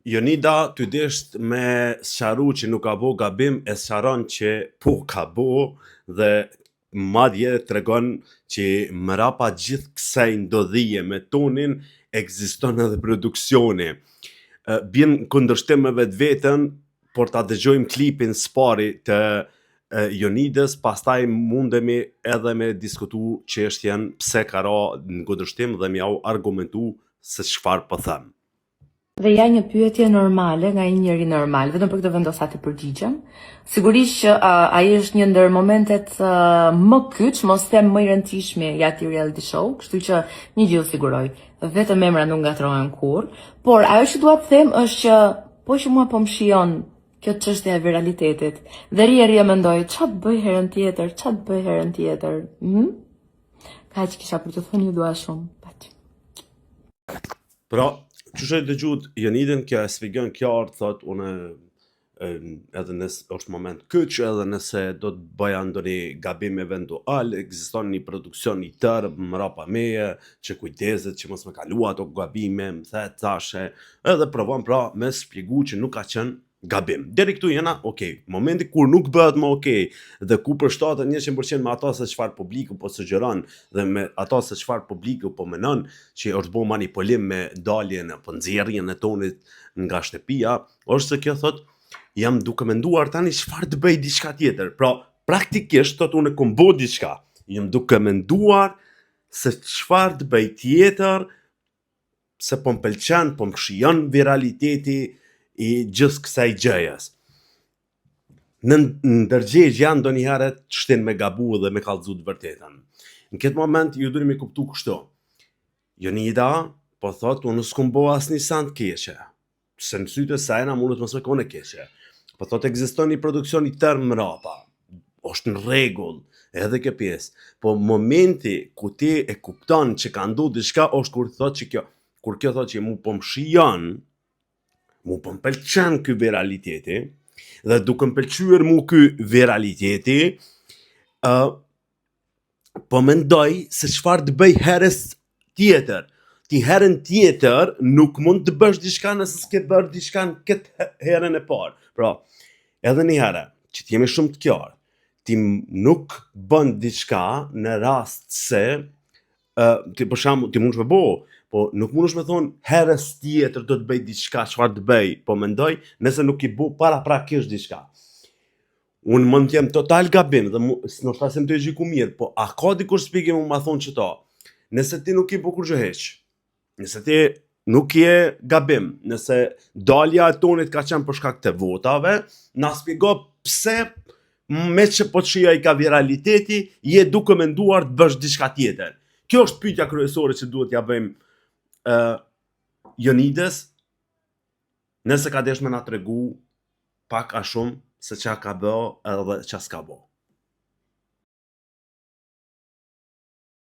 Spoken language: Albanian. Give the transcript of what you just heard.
Jonida ty desht me sqaru që nuk ka bo gabim e sqaron që po ka bo dhe madje tregon që mrapa gjithë kësaj ndodhije me tonin ekziston edhe produksioni. Bjen kundërshtim me vetveten, por ta dëgjojmë klipin s'pari të Jonidës, pastaj mundemi edhe me diskutu çështjen pse ka ra në kundërshtim dhe m'jau argumentu se çfarë po them. Dhe ja një pyetje normale nga një njeri normal, vetëm për këtë vendosa të përgjigjem. Sigurisht që ai është një ndër momentet më kyç, mos them më i rëndësishmi i atij reality show, kështu që një gjë siguroj, vetëm emra nuk ngatrohen kurrë, por ajo që dua të them është që po që mua po më shijon kjo çështja e viralitetit. Dhe ri e mendoj, ç'a të bëj herën tjetër? Kaq kisha për të thënë, ju dua shumë. Pra, që e dëgjut Jonidën, kjo e sfigon qartë, thot, une edhe nëse është moment kyç, edhe nëse do të bëja ndonjë gabim eventual, ekziston një produksion i tërë mrapa meje, që kujdeset që mos me kalua ato gabime, më the, thashe, edhe provon pra me shpjegu që nuk ka qenë gabim. Deri këtu jena okay. Momenti kur nuk bëhet më okay dhe ku përshtatet 100% me ato se çfarë publiku po sugjeron dhe me ato se çfarë publiku po menon që është bo manipulim me daljen apo nxjerrjen e tonit nga shtëpia, është se kjo thot jam duke menduar tani çfarë të bëj diçka tjetër. Pra, praktikisht thot unë kom bo diçka. Jam duke menduar se çfarë të bëj tjetër, se po m'pëlqen, po m'shijon viraliteti i gjithë kësaj gjëjas. Në ndërgjegje janë ndonjëherë shtin me gabu dhe me kallëzu të vërtetën. Në këtë moment ju duhet me kuptu kështu. Jonida po thot unë s'kum bo asnjë send keqe. Se në sytë e saj na mundet mos me kone keqe. Po thot ekziston një produksion i tërë mrapa. Është në rregull edhe kjo pjesë. Po momenti ku ti e kupton që ka ndodhur diçka është kur kjo thot që mu po m'shijon, mu po m'pëlqen ky viraliteti, dhe duke m'pëlqyer mu ky viraliteti, po mendoj se çfarë të bëj herës tjetër. Ti herën tjetër nuk mund të bësh diçka nëse s'ke bërë diçka në këtë herën e parë. Pra, edhe një herë, që t'jemi shumë të qartë, ti nuk bën diçka në rast se ti për shembull ti mund të bo, po nuk mundesh me thonë herës tjetër do të bëj diçka, çfarë të bëj, po mendoj nëse nuk i bo paraprakisht diçka. Unë mund t'jem total gabim dhe nuk flasim të e gjiku mirë, po a ka dikur shpjegim më ma thonë që ta, nëse ti nuk i bo kur gjë heq, nëse ti nuk je gabim, nëse dalja e tonit ka qenë për shkak të votave, na shpjego pse me që po të shija i ka viraliteti, je duke menduar të bësh diçka tjetër. Kjo është pyetja kryesore që duhet ja bëjmë Jonidës, nëse ka deshme na tregu pak a shumë se çka ka bë edhe çka s'ka bë.